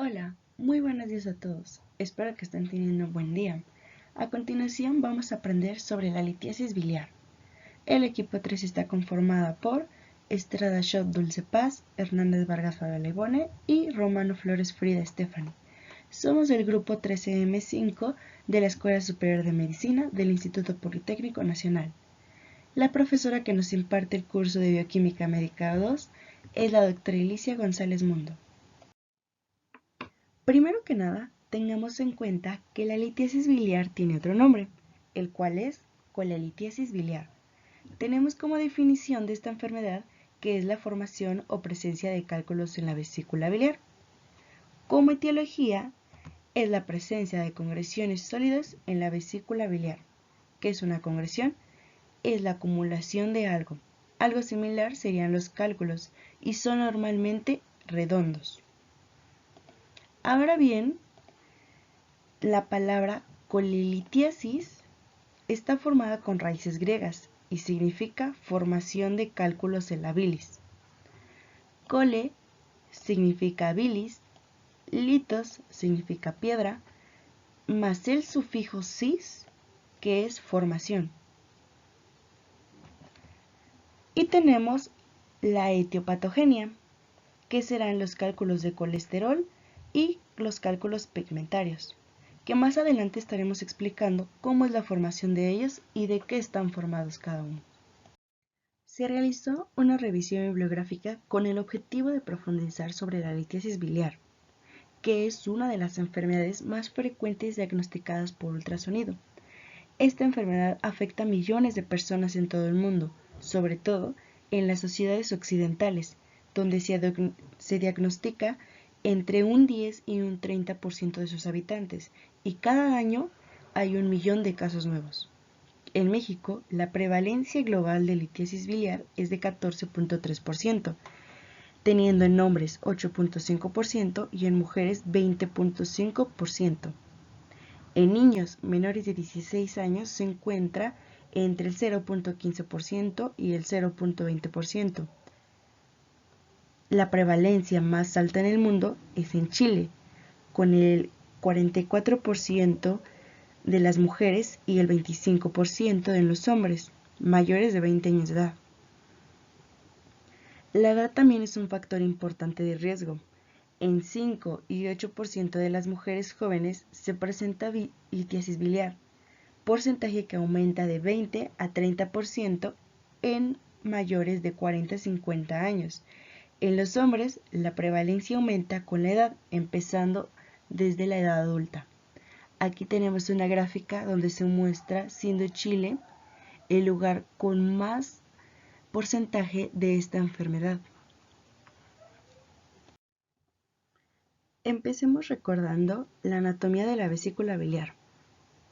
Hola, muy buenos días a todos. Espero que estén teniendo un buen día. A continuación vamos a aprender sobre la litiasis biliar. El equipo 3 está conformado por Estrada Schott Dulce Paz, Hernández Vargas Fagalebone y Romano Flores Frida Estefani. Somos del grupo 13M5 de la Escuela Superior de Medicina del Instituto Politécnico Nacional. La profesora que nos imparte el curso de Bioquímica Médica 2 es la doctora Alicia González Mundo. Primero que nada, tengamos en cuenta que la litiasis biliar tiene otro nombre, el cual es colelitiasis biliar. Tenemos como definición de esta enfermedad que es la formación o presencia de cálculos en la vesícula biliar. Como etiología, es la presencia de congresiones sólidas en la vesícula biliar. ¿Qué es una congresión? Es la acumulación de algo. Algo similar serían los cálculos y son normalmente redondos. Ahora bien, la palabra colelitiasis está formada con raíces griegas y significa formación de cálculos en la bilis. Cole significa bilis, litos significa piedra, más el sufijo cis, que es formación. Y tenemos la etiopatogenia, que serán los cálculos de colesterol y los cálculos pigmentarios, que más adelante estaremos explicando cómo es la formación de ellos y de qué están formados cada uno. Se realizó una revisión bibliográfica con el objetivo de profundizar sobre la litiasis biliar, que es una de las enfermedades más frecuentes diagnosticadas por ultrasonido. Esta enfermedad afecta a millones de personas en todo el mundo, sobre todo en las sociedades occidentales, donde se diagnostica entre un 10 y un 30% de sus habitantes, y cada año hay 1 millón de casos nuevos. En México, la prevalencia global de litiasis biliar es de 14.3%, teniendo en hombres 8.5% y en mujeres 20.5%. En niños menores de 16 años se encuentra entre el 0.15% y el 0.20%. La prevalencia más alta en el mundo es en Chile, con el 44% de las mujeres y el 25% de los hombres mayores de 20 años de edad. La edad también es un factor importante de riesgo. En 5 y 8% de las mujeres jóvenes se presenta litiasis biliar, porcentaje que aumenta de 20 a 30% en mayores de 40 a 50 años. En los hombres, la prevalencia aumenta con la edad, empezando desde la edad adulta. Aquí tenemos una gráfica donde se muestra, siendo Chile el lugar con más porcentaje de esta enfermedad. Empecemos recordando la anatomía de la vesícula biliar.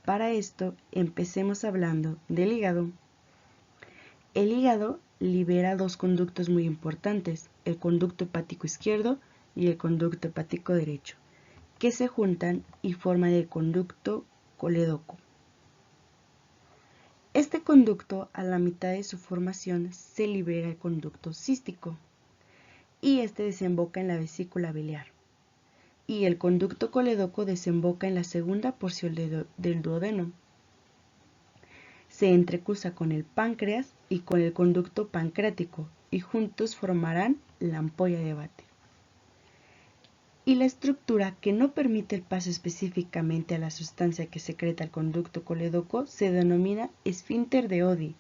Para esto, empecemos hablando del hígado. El hígado libera dos conductos muy importantes, el conducto hepático izquierdo y el conducto hepático derecho, que se juntan y forman el conducto colédoco. Este conducto, a la mitad de su formación, se libera el conducto cístico y este desemboca en la vesícula biliar. Y el conducto colédoco desemboca en la segunda porción del duodeno. Se entrecruza con el páncreas y con el conducto pancreático y juntos formarán la ampolla de Vater. Y la estructura que no permite el paso específicamente a la sustancia que secreta el conducto colédoco se denomina esfínter de Oddi,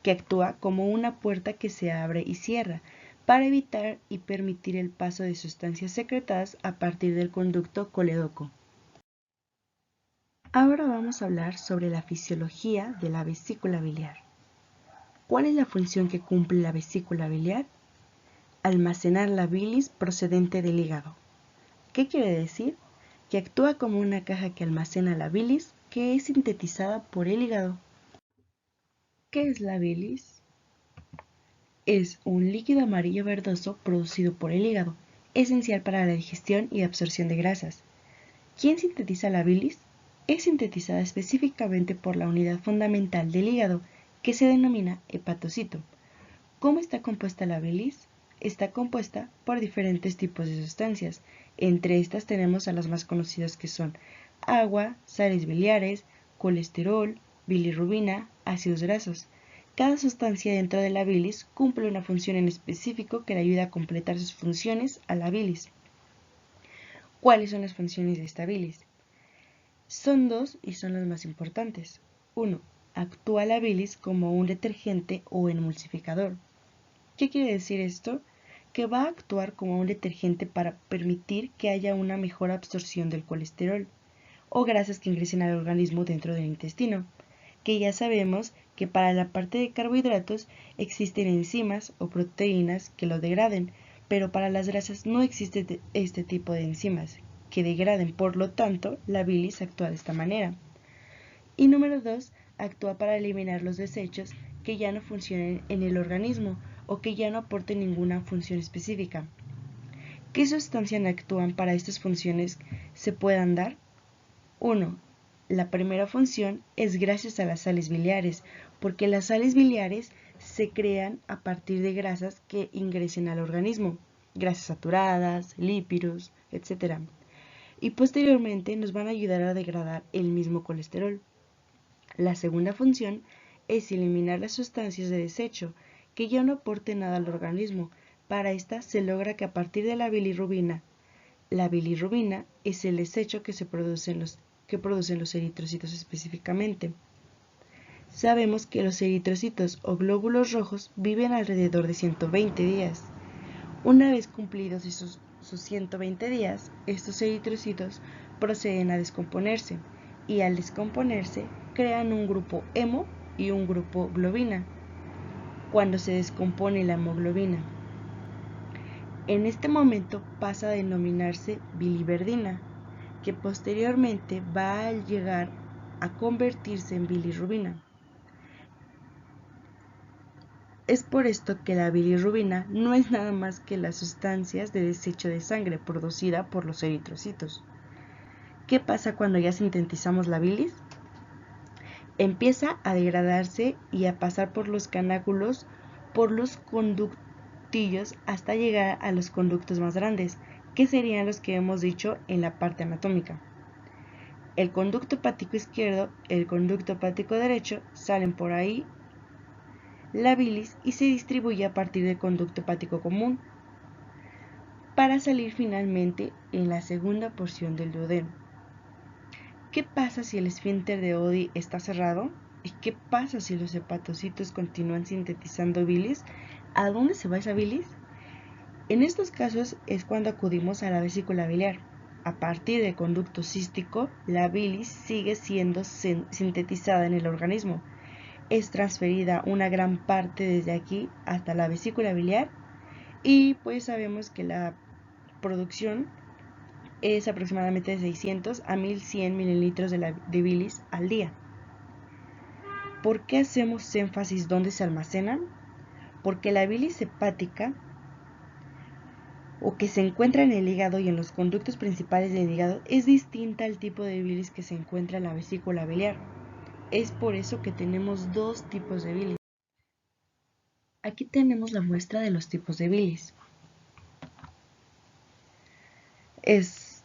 que actúa como una puerta que se abre y cierra para evitar y permitir el paso de sustancias secretadas a partir del conducto colédoco. Ahora vamos a hablar sobre la fisiología de la vesícula biliar. ¿Cuál es la función que cumple la vesícula biliar? Almacenar la bilis procedente del hígado. ¿Qué quiere decir? Que actúa como una caja que almacena la bilis que es sintetizada por el hígado. ¿Qué es la bilis? Es un líquido amarillo verdoso producido por el hígado, esencial para la digestión y absorción de grasas. ¿Quién sintetiza la bilis? Es sintetizada específicamente por la unidad fundamental del hígado, que se denomina hepatocito. ¿Cómo está compuesta la bilis? está compuesta por diferentes tipos de sustancias. Entre estas tenemos a las más conocidas que son agua, sales biliares, colesterol, bilirrubina, ácidos grasos. Cada sustancia dentro de la bilis cumple una función en específico que le ayuda a completar sus funciones a la bilis. ¿Cuáles son las funciones de esta bilis? Son dos y son las más importantes. 1. Actúa la bilis como un detergente o emulsificador. ¿Qué quiere decir esto? Que va a actuar como un detergente para permitir que haya una mejor absorción del colesterol o grasas que ingresen al organismo dentro del intestino, que ya sabemos que para la parte de carbohidratos existen enzimas o proteínas que lo degraden, pero para las grasas no existe este tipo de enzimas que degraden, por lo tanto, la bilis actúa de esta manera. Y número 2, actúa para eliminar los desechos que ya no funcionen en el organismo o que ya no aporten ninguna función específica. ¿Qué sustancias actúan para estas funciones se puedan dar? 1. La primera función es gracias a las sales biliares, porque las sales biliares se crean a partir de grasas que ingresen al organismo, grasas saturadas, lípidos, etc. Y posteriormente nos van a ayudar a degradar el mismo colesterol. La segunda función es eliminar las sustancias de desecho que ya no aporten nada al organismo. Para esta se logra que a partir de la bilirrubina es el desecho que producen los eritrocitos específicamente. Sabemos que los eritrocitos o glóbulos rojos viven alrededor de 120 días. Una vez cumplidos sus 120 días, estos eritrocitos proceden a descomponerse y al descomponerse crean un grupo hemo y un grupo globina cuando se descompone la hemoglobina. En este momento pasa a denominarse biliverdina, que posteriormente va a llegar a convertirse en bilirrubina. Es por esto que la bilirrubina no es nada más que las sustancias de desecho de sangre producida por los eritrocitos. ¿Qué pasa cuando ya sintetizamos la bilis? Empieza a degradarse y a pasar por los canáculos, por los conductillos, hasta llegar a los conductos más grandes, que serían los que hemos dicho en la parte anatómica. El conducto hepático izquierdo, el conducto hepático derecho, salen por ahí la bilis y se distribuye a partir del conducto hepático común para salir finalmente en la segunda porción del duodeno. ¿Qué pasa si el esfínter de Oddi está cerrado? ¿Y qué pasa si los hepatocitos continúan sintetizando bilis? ¿A dónde se va esa bilis? En estos casos es cuando acudimos a la vesícula biliar. A partir del conducto cístico, la bilis sigue siendo sintetizada en el organismo. Es transferida una gran parte desde aquí hasta la vesícula biliar y pues sabemos que la producción es aproximadamente de 600 a 1100 mililitros de bilis al día. ¿Por qué hacemos énfasis dónde se almacenan? Porque la bilis hepática o que se encuentra en el hígado y en los conductos principales del hígado es distinta al tipo de bilis que se encuentra en la vesícula biliar. Es por eso que tenemos dos tipos de bilis. Aquí tenemos la muestra de los tipos de bilis. Es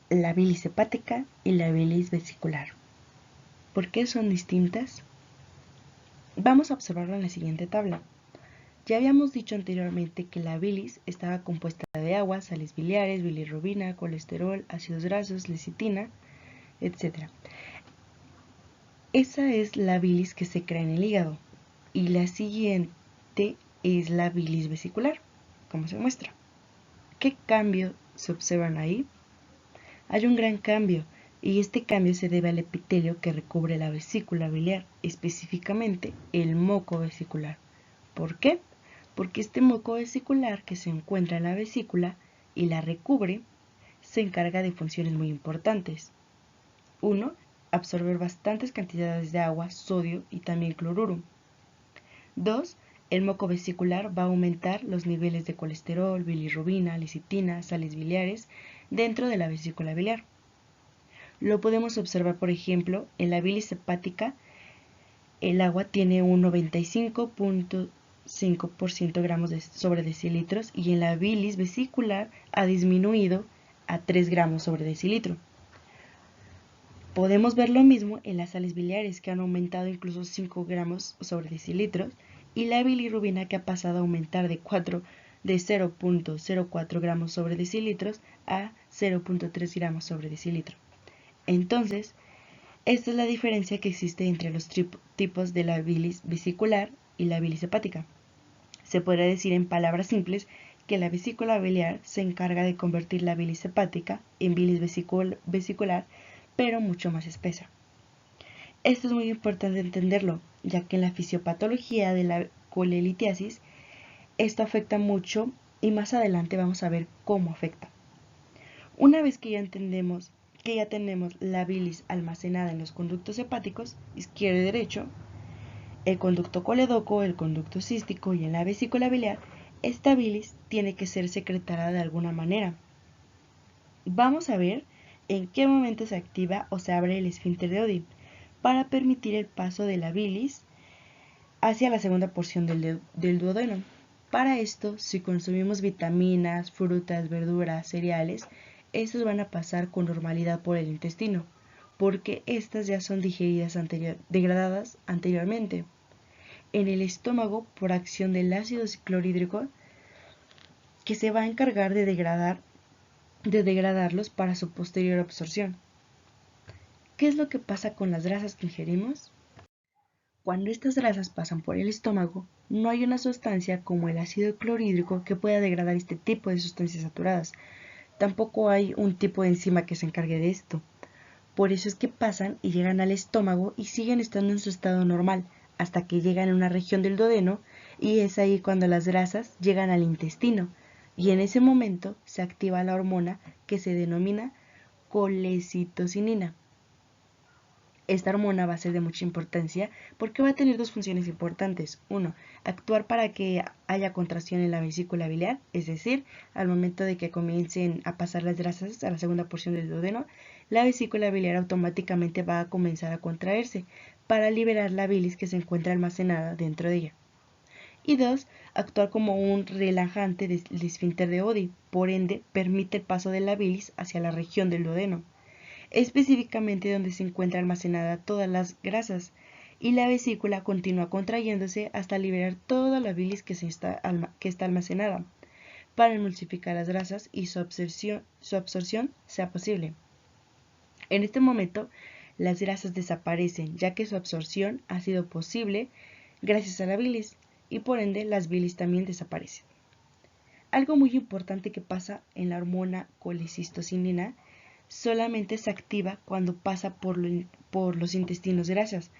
la bilis hepática y la bilis vesicular. ¿Por qué son distintas? Vamos a observarlo en la siguiente tabla. Ya habíamos dicho anteriormente que la bilis estaba compuesta de agua, sales biliares, bilirrubina, colesterol, ácidos grasos, lecitina, etc. Esa es la bilis que se crea en el hígado. Y la siguiente es la bilis vesicular, como se muestra. ¿Qué cambio se observan ahí? Hay un gran cambio, y este cambio se debe al epitelio que recubre la vesícula biliar, específicamente el moco vesicular. ¿Por qué? Porque este moco vesicular que se encuentra en la vesícula y la recubre, se encarga de funciones muy importantes. 1. Absorber bastantes cantidades de agua, sodio y también cloruro. 2. El moco vesicular va a aumentar los niveles de colesterol, bilirrubina, lecitina, sales biliares dentro de la vesícula biliar. Lo podemos observar, por ejemplo, en la bilis hepática. El agua tiene un 95 5% gramos sobre decilitros y en la bilis vesicular ha disminuido a 3 gramos sobre decilitro. Podemos ver lo mismo en las sales biliares que han aumentado incluso 5 gramos sobre decilitros y la bilirrubina que ha pasado a aumentar de 0.04 gramos sobre decilitros a 0.3 gramos sobre decilitro. Entonces, esta es la diferencia que existe entre los tipos de la bilis vesicular y la bilis hepática. Se podría decir en palabras simples que la vesícula biliar se encarga de convertir la bilis hepática en bilis vesicular, pero mucho más espesa. Esto es muy importante entenderlo, ya que en la fisiopatología de la colelitiasis esto afecta mucho y más adelante vamos a ver cómo afecta. Una vez que ya entendemos que ya tenemos la bilis almacenada en los conductos hepáticos, izquierdo y derecho, el conducto coledoco, el conducto cístico y en la vesícula biliar, esta bilis tiene que ser secretada de alguna manera. Vamos a ver en qué momento se activa o se abre el esfínter de Oddi para permitir el paso de la bilis hacia la segunda porción del duodeno. Para esto, si consumimos vitaminas, frutas, verduras, cereales, estos van a pasar con normalidad por el intestino, porque estas ya son digeridas degradadas anteriormente. En el estómago, por acción del ácido clorhídrico, que se va a encargar de degradarlos para su posterior absorción. ¿Qué es lo que pasa con las grasas que ingerimos? Cuando estas grasas pasan por el estómago, no hay una sustancia como el ácido clorhídrico que pueda degradar este tipo de sustancias saturadas. Tampoco hay un tipo de enzima que se encargue de esto. Por eso es que pasan y llegan al estómago y siguen estando en su estado normal hasta que llegan a una región del duodeno y es ahí cuando las grasas llegan al intestino y en ese momento se activa la hormona que se denomina colecitocinina. Esta hormona va a ser de mucha importancia porque va a tener dos funciones importantes. Uno, actuar para que haya contracción en la vesícula biliar, es decir, al momento de que comiencen a pasar las grasas a la segunda porción del duodeno, la vesícula biliar automáticamente va a comenzar a contraerse para liberar la bilis que se encuentra almacenada dentro de ella. Y dos, actuar como un relajante del esfínter de Oddi, por ende permite el paso de la bilis hacia la región del duodeno, específicamente donde se encuentra almacenada todas las grasas, y la vesícula continúa contrayéndose hasta liberar toda la bilis que está almacenada, para emulsificar las grasas y su absorción sea posible. En este momento, las grasas desaparecen, ya que su absorción ha sido posible gracias a la bilis, y por ende las bilis también desaparecen. Algo muy importante que pasa en la hormona colecistocinina solamente se activa cuando pasa por los intestinos grasas.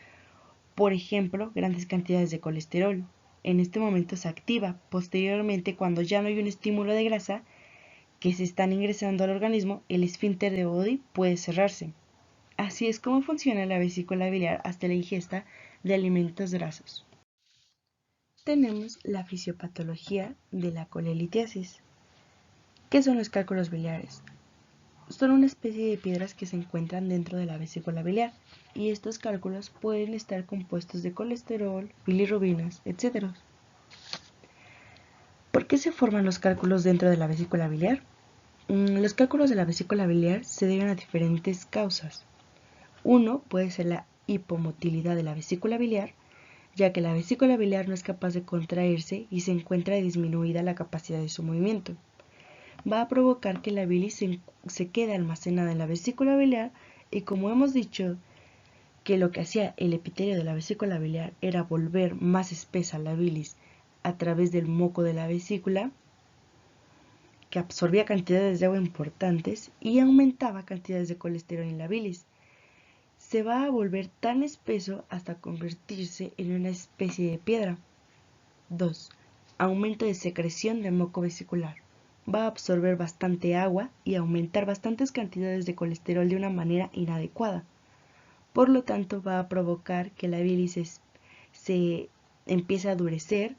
Por ejemplo, grandes cantidades de colesterol. En este momento se activa. Posteriormente, cuando ya no hay un estímulo de grasa que se están ingresando al organismo, el esfínter de Oddi puede cerrarse. Así es como funciona la vesícula biliar hasta la ingesta de alimentos grasos. Tenemos la fisiopatología de la colelitiasis. ¿Qué son los cálculos biliares? Son una especie de piedras que se encuentran dentro de la vesícula biliar y estos cálculos pueden estar compuestos de colesterol, bilirrubinas, etc. ¿Por qué se forman los cálculos dentro de la vesícula biliar? Los cálculos de la vesícula biliar se deben a diferentes causas. Uno puede ser la hipomotilidad de la vesícula biliar, ya que la vesícula biliar no es capaz de contraerse y se encuentra disminuida la capacidad de su movimiento. Va a provocar que la bilis se quede almacenada en la vesícula biliar y como hemos dicho que lo que hacía el epitelio de la vesícula biliar era volver más espesa la bilis a través del moco de la vesícula, que absorbía cantidades de agua importantes y aumentaba cantidades de colesterol en la bilis. Se va a volver tan espeso hasta convertirse en una especie de piedra. 2. Aumento de secreción de moco vesicular. Va a absorber bastante agua y aumentar bastantes cantidades de colesterol de una manera inadecuada. Por lo tanto, va a provocar que la bilis se empiece a endurecer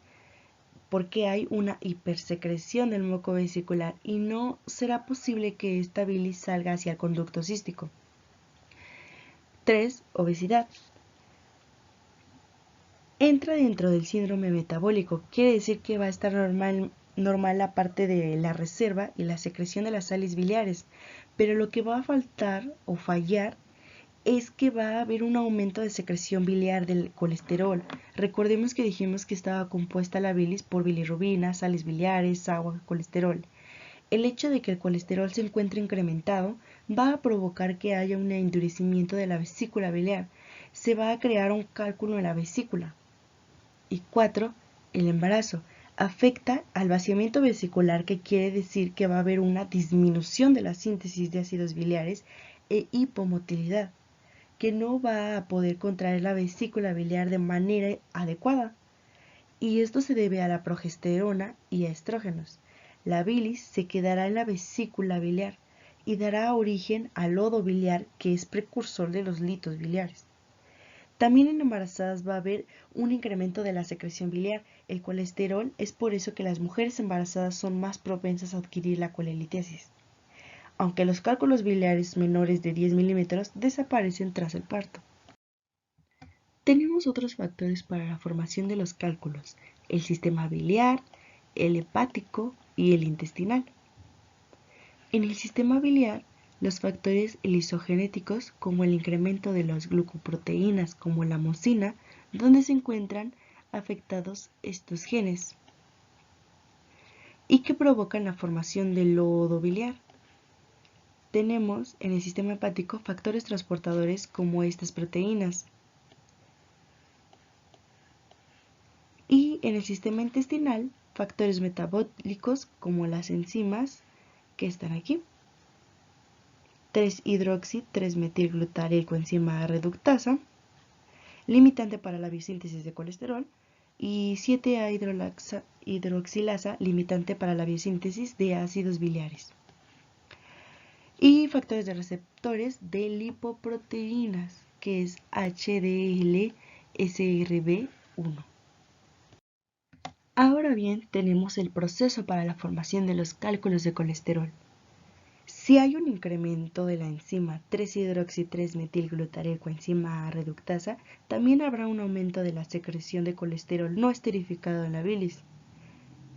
porque hay una hipersecreción del moco vesicular y no será posible que esta bilis salga hacia el conducto cístico. 3. Obesidad. entra dentro del síndrome metabólico. Quiere decir que va a estar normal la parte de la reserva y la secreción de las sales biliares, pero lo que va a faltar o fallar es que va a haber un aumento de secreción biliar del colesterol. Recordemos que dijimos que estaba compuesta la bilis por bilirrubina, sales biliares, agua, colesterol. El hecho de que el colesterol se encuentre incrementado va a provocar que haya un endurecimiento de la vesícula biliar. Se va a crear un cálculo en la vesícula. Y 4. El embarazo. Afecta al vaciamiento vesicular, que quiere decir que va a haber una disminución de la síntesis de ácidos biliares e hipomotilidad, que no va a poder contraer la vesícula biliar de manera adecuada. Y esto se debe a la progesterona y a estrógenos. La bilis se quedará en la vesícula biliar y dará origen al lodo biliar, que es precursor de los litos biliares. También en embarazadas va a haber un incremento de la secreción biliar, el colesterol. Es por eso que las mujeres embarazadas son más propensas a adquirir la colelitesis, aunque los cálculos biliares menores de 10 milímetros desaparecen tras el parto. Tenemos otros factores para la formación de los cálculos: el sistema biliar, el hepático y el intestinal. En el sistema biliar, los factores lisogenéticos, como el incremento de las glucoproteínas como la mucina, donde se encuentran afectados estos genes, y que provocan la formación del lodo biliar. Tenemos en el sistema hepático factores transportadores como estas proteínas. Y en el sistema intestinal, factores metabólicos como las enzimas que están aquí. 3-hidroxi-3-metilglutaricoenzima reductasa, limitante para la biosíntesis de colesterol, y 7-hidroxilasa, limitante para la biosíntesis de ácidos biliares. Y factores de receptores de lipoproteínas, que es HDL-SRB1. Ahora bien, tenemos el proceso para la formación de los cálculos de colesterol. Si hay un incremento de la enzima 3-hidroxi-3-metilglutaricoenzima reductasa, también habrá un aumento de la secreción de colesterol no esterificado en la bilis.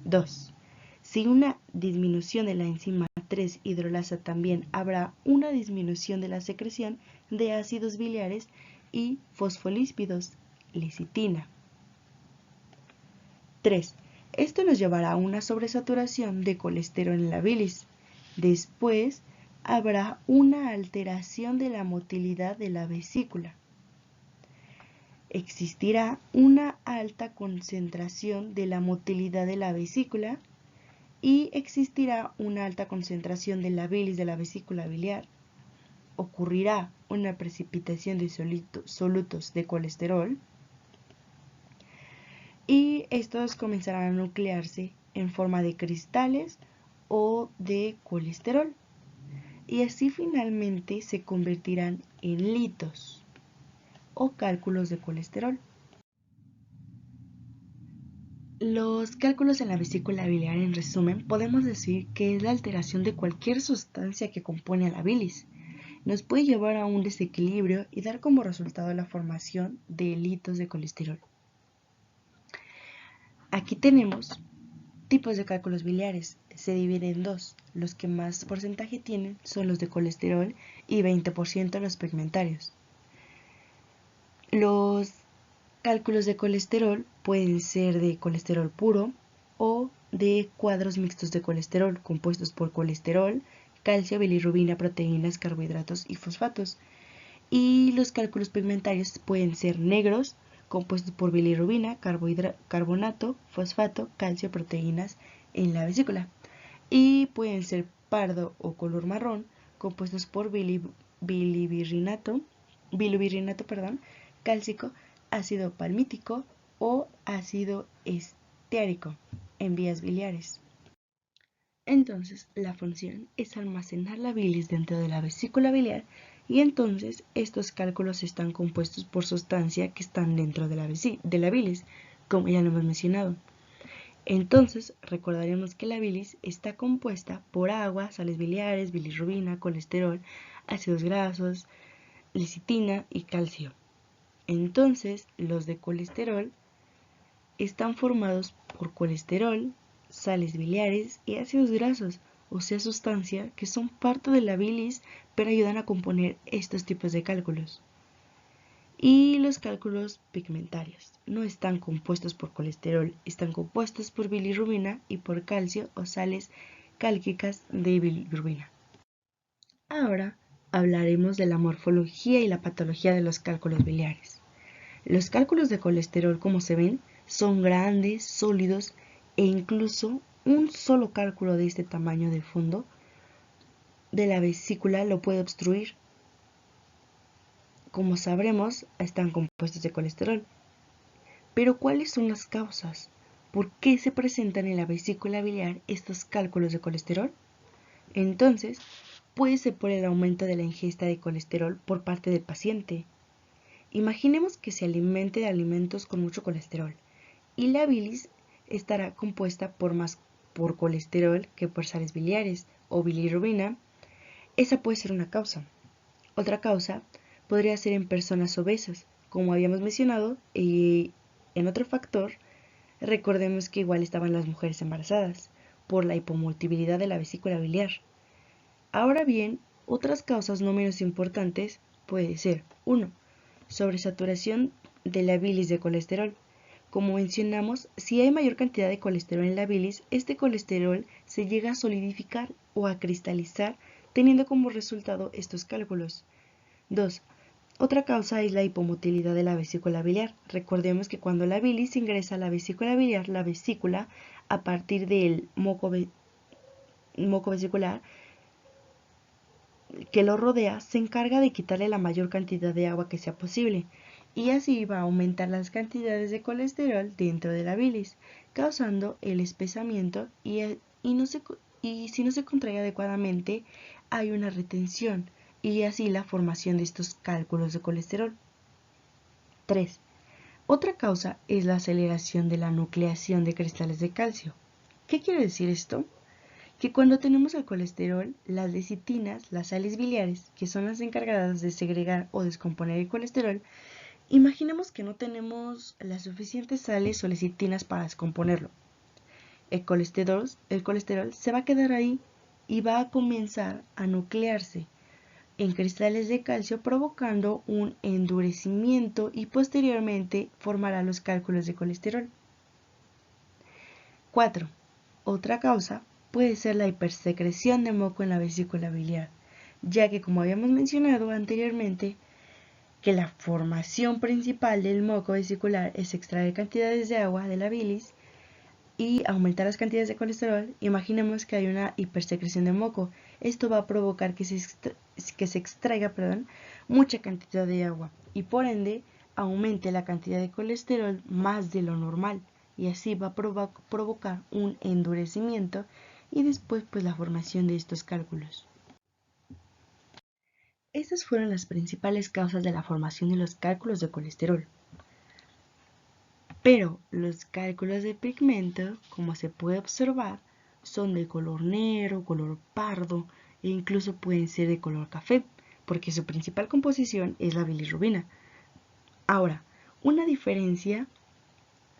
2. Si una disminución de la enzima 3-hidrolasa, también habrá una disminución de la secreción de ácidos biliares y fosfolípidos, lecitina. 3. Esto nos llevará a una sobresaturación de colesterol en la bilis. Después, habrá una alteración de la motilidad de la vesícula. Existirá una alta concentración de la motilidad de la vesícula y existirá una alta concentración de la bilis de la vesícula biliar. Ocurrirá una precipitación de solutos de colesterol y estos comenzarán a nuclearse en forma de cristales o de colesterol, y así finalmente se convertirán en litos o cálculos de colesterol. Los cálculos en la vesícula biliar, en resumen, podemos decir que es la alteración de cualquier sustancia que compone a la bilis. Nos puede llevar a un desequilibrio y dar como resultado la formación de litos de colesterol. Aquí tenemos tipos de cálculos biliares. Se dividen en dos. Los que más porcentaje tienen son los de colesterol y 20% los pigmentarios. Los cálculos de colesterol pueden ser de colesterol puro o de cuadros mixtos de colesterol compuestos por colesterol, calcio, bilirrubina, proteínas, carbohidratos y fosfatos. Y los cálculos pigmentarios pueden ser negros, compuestos por bilirrubina, carbonato, fosfato, calcio, proteínas en la vesícula. Y pueden ser pardo o color marrón, compuestos por bilirrinato, cálcico, ácido palmítico o ácido esteárico en vías biliares. Entonces, la función es almacenar la bilis dentro de la vesícula biliar, y entonces estos cálculos están compuestos por sustancia que están dentro de la bilis, como ya lo hemos mencionado. Entonces, recordaremos que la bilis está compuesta por agua, sales biliares, bilirrubina, colesterol, ácidos grasos, lecitina y calcio. Entonces, los de colesterol están formados por colesterol, sales biliares y ácidos grasos, o sea, sustancias que son parte de la bilis, pero ayudan a componer estos tipos de cálculos. Y los cálculos pigmentarios no están compuestos por colesterol, están compuestos por bilirrubina y por calcio o sales cálcicas de bilirrubina. Ahora hablaremos de la morfología y la patología de los cálculos biliares. Los cálculos de colesterol, como se ven, son grandes, sólidos e incluso un solo cálculo de este tamaño de fondo de la vesícula lo puede obstruir. Como sabremos, están compuestos de colesterol. Pero ¿cuáles son las causas? ¿Por qué se presentan en la vesícula biliar estos cálculos de colesterol? Entonces, puede ser por el aumento de la ingesta de colesterol por parte del paciente. Imaginemos que se alimente de alimentos con mucho colesterol y la bilis estará compuesta más por colesterol que por sales biliares o bilirrubina. Esa puede ser una causa. Otra causa podría ser en personas obesas, como habíamos mencionado, y en otro factor, recordemos que igual estaban las mujeres embarazadas, por la hipomotilidad de la vesícula biliar. Ahora bien, otras causas no menos importantes puede ser 1. Sobresaturación de la bilis de colesterol. Como mencionamos, si hay mayor cantidad de colesterol en la bilis, este colesterol se llega a solidificar o a cristalizar, teniendo como resultado estos cálculos. 2. Otra causa es la hipomotilidad de la vesícula biliar. Recordemos que cuando la bilis ingresa a la vesícula biliar, la vesícula, a partir del moco vesicular que lo rodea, se encarga de quitarle la mayor cantidad de agua que sea posible, y así va a aumentar las cantidades de colesterol dentro de la bilis, causando el espesamiento y si no se contrae adecuadamente, hay una retención y así la formación de estos cálculos de colesterol. 3. Otra causa es la aceleración de la nucleación de cristales de calcio. ¿Qué quiere decir esto? Que cuando tenemos el colesterol, las lecitinas, las sales biliares, que son las encargadas de segregar o descomponer el colesterol, imaginemos que no tenemos las suficientes sales o lecitinas para descomponerlo. El colesterol se va a quedar ahí y va a comenzar a nuclearse en cristales de calcio, provocando un endurecimiento y posteriormente formará los cálculos de colesterol. 4. Otra causa puede ser la hipersecreción de moco en la vesícula biliar, ya que, como habíamos mencionado anteriormente, que la formación principal del moco vesicular es extraer cantidades de agua de la bilis y aumentar las cantidades de colesterol. Imaginemos que hay una hipersecreción de moco. Esto va a provocar que se extraiga mucha cantidad de agua y por ende aumente la cantidad de colesterol más de lo normal, y así va a provocar un endurecimiento y después la formación de estos cálculos. Estas fueron las principales causas de la formación de los cálculos de colesterol. Pero los cálculos de pigmento, como se puede observar, son de color negro, color pardo e incluso pueden ser de color café, porque su principal composición es la bilirrubina. Ahora, una diferencia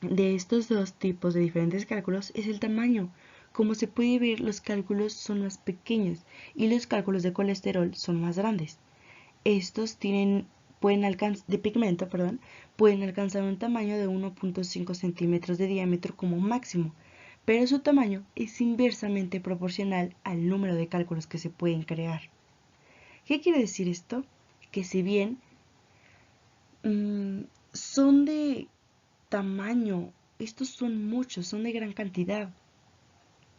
de estos dos tipos de diferentes cálculos es el tamaño. Como se puede ver, los cálculos son más pequeños y los cálculos de colesterol son más grandes. Estos pueden alcanzar un tamaño de 1.5 centímetros de diámetro como máximo, pero su tamaño es inversamente proporcional al número de cálculos que se pueden crear. ¿Qué quiere decir esto? Que si bien son de tamaño, estos son muchos, son de gran cantidad.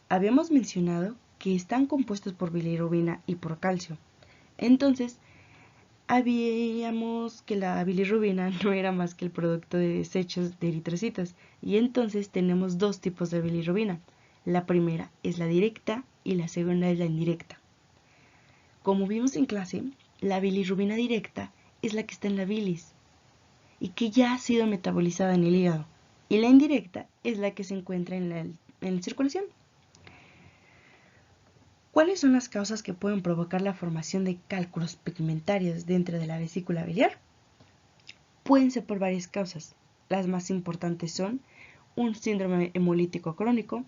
Habíamos mencionado que están compuestos por bilirrubina y por calcio. Entonces, habíamos que la bilirrubina no era más que el producto de desechos de eritrocitos, y entonces tenemos dos tipos de bilirrubina. La primera es la directa y la segunda es la indirecta. Como vimos en clase, la bilirrubina directa es la que está en la bilis y que ya ha sido metabolizada en el hígado, y la indirecta es la que se encuentra en la circulación. ¿Cuáles son las causas que pueden provocar la formación de cálculos pigmentarios dentro de la vesícula biliar? Pueden ser por varias causas. Las más importantes son un síndrome hemolítico crónico,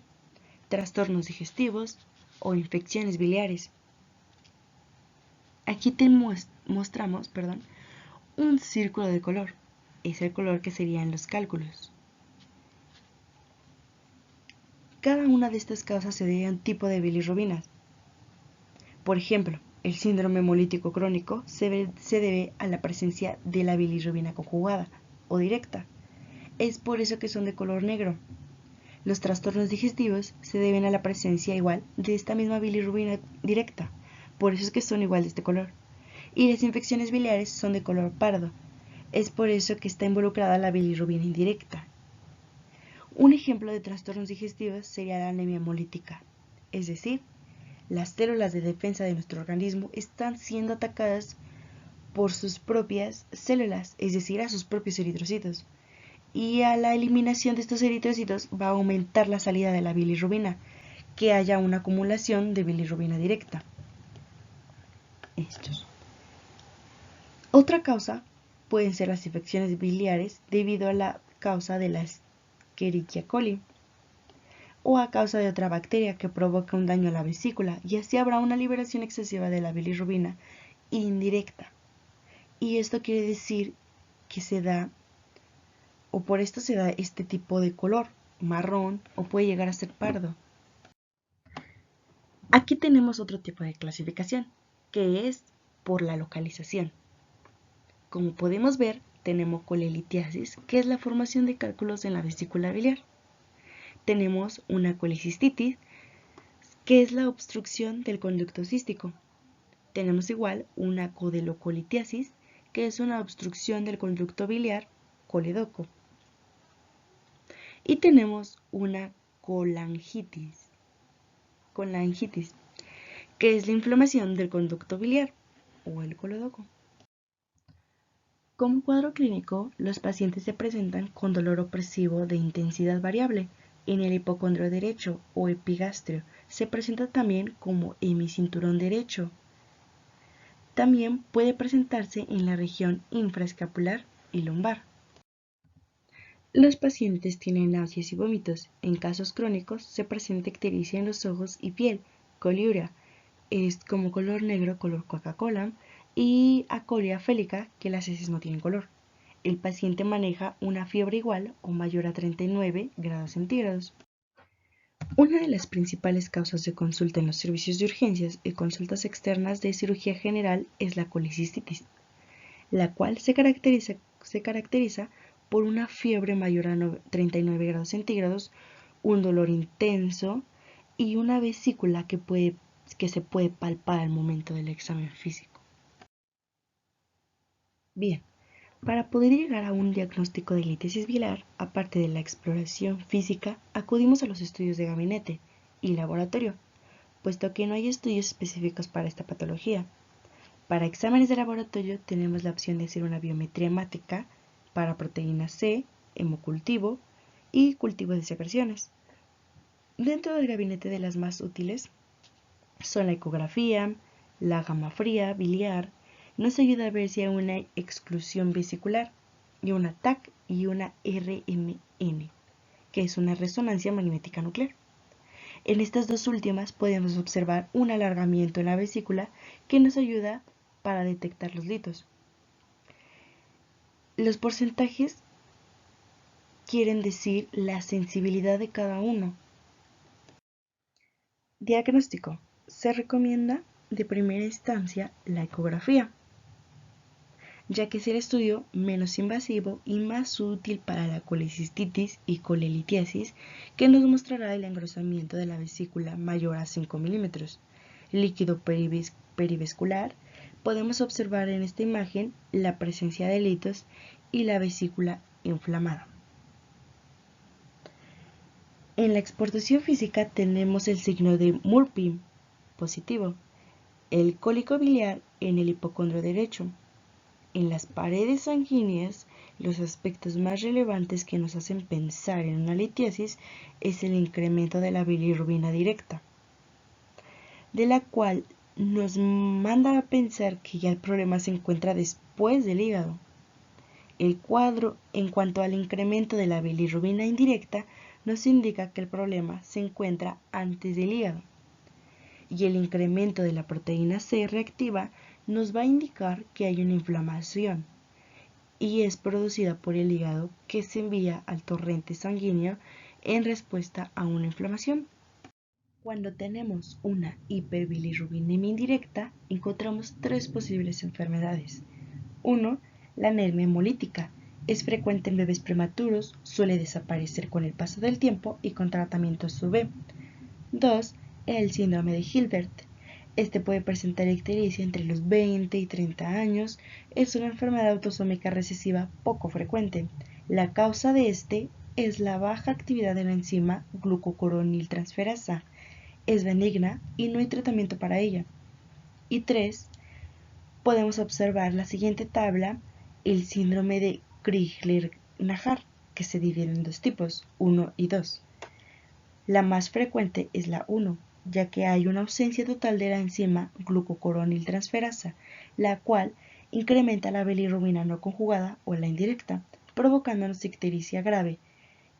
trastornos digestivos o infecciones biliares. Aquí te mostramos un círculo de color. Es el color que serían los cálculos. Cada una de estas causas se debe a un tipo de bilirrubina. Por ejemplo, el síndrome hemolítico crónico se debe a la presencia de la bilirrubina conjugada o directa. Es por eso que son de color negro. Los trastornos digestivos se deben a la presencia igual de esta misma bilirrubina directa. Por eso es que son igual de este color. Y las infecciones biliares son de color pardo. Es por eso que está involucrada la bilirrubina indirecta. Un ejemplo de trastornos digestivos sería la anemia hemolítica, es decir, las células de defensa de nuestro organismo están siendo atacadas por sus propias células, es decir, a sus propios eritrocitos. Y a la eliminación de estos eritrocitos va a aumentar la salida de la bilirrubina, que haya una acumulación de bilirrubina directa. Otra causa pueden ser las infecciones biliares debido a la causa de la Escherichia coli o a causa de otra bacteria que provoca un daño a la vesícula, y así habrá una liberación excesiva de la bilirrubina indirecta. Y esto quiere decir que por esto se da este tipo de color, marrón o puede llegar a ser pardo. Aquí tenemos otro tipo de clasificación, que es por la localización. Como podemos ver, tenemos colelitiasis, que es la formación de cálculos en la vesícula biliar. Tenemos una colecistitis, que es la obstrucción del conducto cístico. Tenemos igual una codelocolitiasis, que es una obstrucción del conducto biliar coledoco. Y tenemos una colangitis, que es la inflamación del conducto biliar o el coledoco. Como cuadro clínico, los pacientes se presentan con dolor opresivo de intensidad variable en el hipocondrio derecho o epigastrio. Se presenta también como hemicinturón derecho. También puede presentarse en la región infraescapular y lumbar. Los pacientes tienen náuseas y vómitos. En casos crónicos se presenta ictericia en los ojos y piel, coliuria, es como color negro, color Coca-Cola, y acolia félica, que las heces no tienen color. El paciente maneja una fiebre igual o mayor a 39 grados centígrados. Una de las principales causas de consulta en los servicios de urgencias y consultas externas de cirugía general es la colecistitis, la cual se caracteriza por una fiebre mayor a 39 grados centígrados, un dolor intenso y una vesícula que se puede palpar al momento del examen físico. Bien, para poder llegar a un diagnóstico de litiasis biliar, aparte de la exploración física, acudimos a los estudios de gabinete y laboratorio, puesto que no hay estudios específicos para esta patología. Para exámenes de laboratorio tenemos la opción de hacer una biometría hemática para proteína C, hemocultivo y cultivo de secreciones. Dentro del gabinete de las más útiles son la ecografía, la gamma fría biliar, nos ayuda a ver si hay una exclusión vesicular, y una TAC y una RMN, que es una resonancia magnética nuclear. En estas dos últimas podemos observar un alargamiento en la vesícula que nos ayuda para detectar los litos. Los porcentajes quieren decir la sensibilidad de cada uno. Diagnóstico. Se recomienda de primera instancia la ecografía, ya que es el estudio menos invasivo y más útil para la colecistitis y colelitiasis, que nos mostrará el engrosamiento de la vesícula mayor a 5 milímetros. Líquido perivescular. Podemos observar en esta imagen la presencia de litos y la vesícula inflamada. En la exportación física tenemos el signo de Murphy positivo, el cólico biliar en el hipocondrio derecho. En las paredes sanguíneas, los aspectos más relevantes que nos hacen pensar en una litiasis es el incremento de la bilirrubina directa, de la cual nos manda a pensar que ya el problema se encuentra después del hígado. El cuadro, en cuanto al incremento de la bilirrubina indirecta, nos indica que el problema se encuentra antes del hígado. Y el incremento de la proteína C reactiva nos va a indicar que hay una inflamación y es producida por el hígado que se envía al torrente sanguíneo en respuesta a una inflamación. Cuando tenemos una hiperbilirrubinemia indirecta, encontramos tres posibles enfermedades. 1. La anemia hemolítica. Es frecuente en bebés prematuros, suele desaparecer con el paso del tiempo y con tratamientos UV. 2. El síndrome de Hilbert. Este puede presentar ictericia entre los 20 y 30 años. Es una enfermedad autosómica recesiva poco frecuente. La causa de este es la baja actividad de la enzima glucocoroniltransferasa. Es benigna y no hay tratamiento para ella. Y 3. Podemos observar la siguiente tabla, el síndrome de Crigler-Najjar, que se divide en dos tipos, 1 y 2. La más frecuente es la 1, ya que hay una ausencia total de la enzima glucocoroniltransferasa, la cual incrementa la bilirrubina no conjugada o la indirecta, provocando una ictericia grave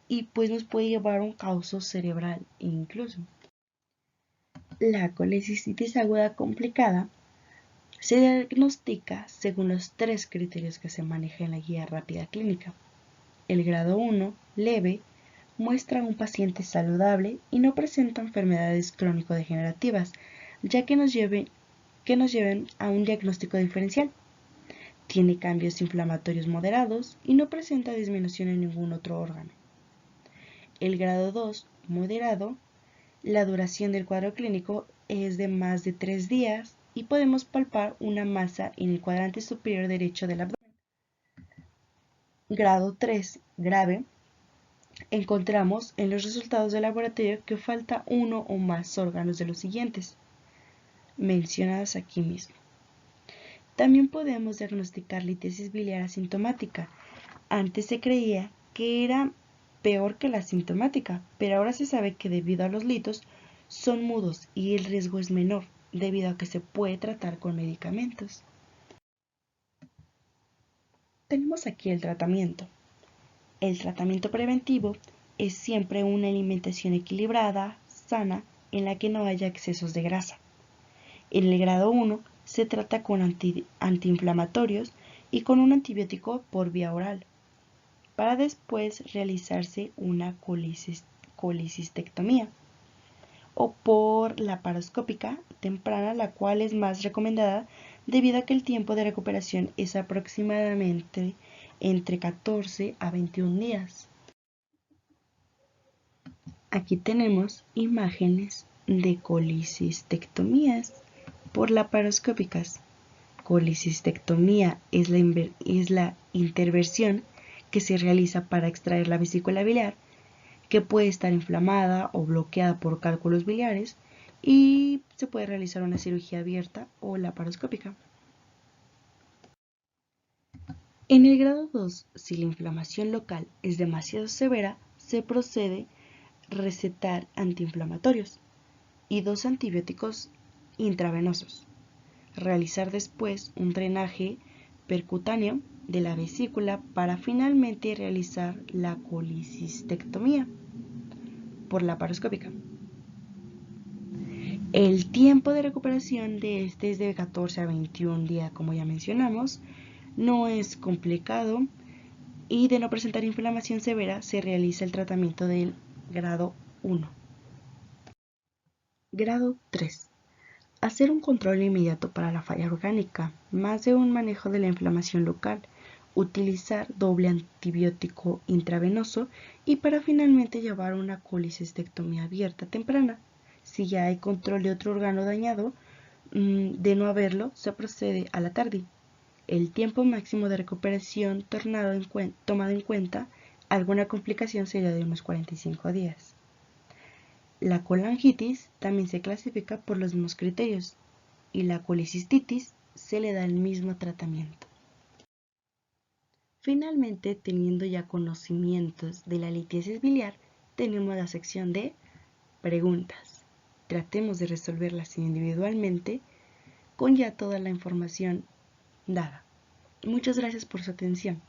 y pues nos puede llevar a un causo cerebral incluso. La colecistitis aguda complicada se diagnostica según los tres criterios que se manejan en la guía rápida clínica. El grado 1, leve, muestra a un paciente saludable y no presenta enfermedades crónico-degenerativas, ya que nos lleven a un diagnóstico diferencial. Tiene cambios inflamatorios moderados y no presenta disminución en ningún otro órgano. El grado 2, moderado, la duración del cuadro clínico es de más de 3 días y podemos palpar una masa en el cuadrante superior derecho del abdomen. Grado 3, grave, encontramos en los resultados del laboratorio que falta uno o más órganos de los siguientes, mencionados aquí mismo. También podemos diagnosticar litiasis biliar asintomática. Antes se creía que era peor que la asintomática, pero ahora se sabe que debido a los litos son mudos y el riesgo es menor, debido a que se puede tratar con medicamentos. Tenemos aquí el tratamiento. El tratamiento preventivo es siempre una alimentación equilibrada, sana, en la que no haya excesos de grasa. En el grado 1 se trata con antiinflamatorios y con un antibiótico por vía oral, para después realizarse una colecistectomía o por laparoscópica temprana, la cual es más recomendada debido a que el tiempo de recuperación es aproximadamente entre 14 a 21 días. Aquí tenemos imágenes de colecistectomías por laparoscópicas. Colecistectomía es la intervención que se realiza para extraer la vesícula biliar, que puede estar inflamada o bloqueada por cálculos biliares, y se puede realizar una cirugía abierta o laparoscópica. En el grado 2, si la inflamación local es demasiado severa, se procede a recetar antiinflamatorios y 2 antibióticos intravenosos. Realizar después un drenaje percutáneo de la vesícula para finalmente realizar la colecistectomía por laparoscópica. El tiempo de recuperación de este es de 14 a 21 días, como ya mencionamos. No es complicado y de no presentar inflamación severa se realiza el tratamiento del grado 1. Grado 3. Hacer un control inmediato para la falla orgánica, más de un manejo de la inflamación local, utilizar doble antibiótico intravenoso y para finalmente llevar una colecistectomía abierta temprana. Si ya hay control de otro órgano dañado, de no haberlo, se procede a la TARDI. El tiempo máximo de recuperación tomado en cuenta, alguna complicación sería de unos 45 días. La colangitis también se clasifica por los mismos criterios y la colecistitis se le da el mismo tratamiento. Finalmente, teniendo ya conocimientos de la litiasis biliar, tenemos la sección de preguntas. Tratemos de resolverlas individualmente con ya toda la información dada. Muchas gracias por su atención.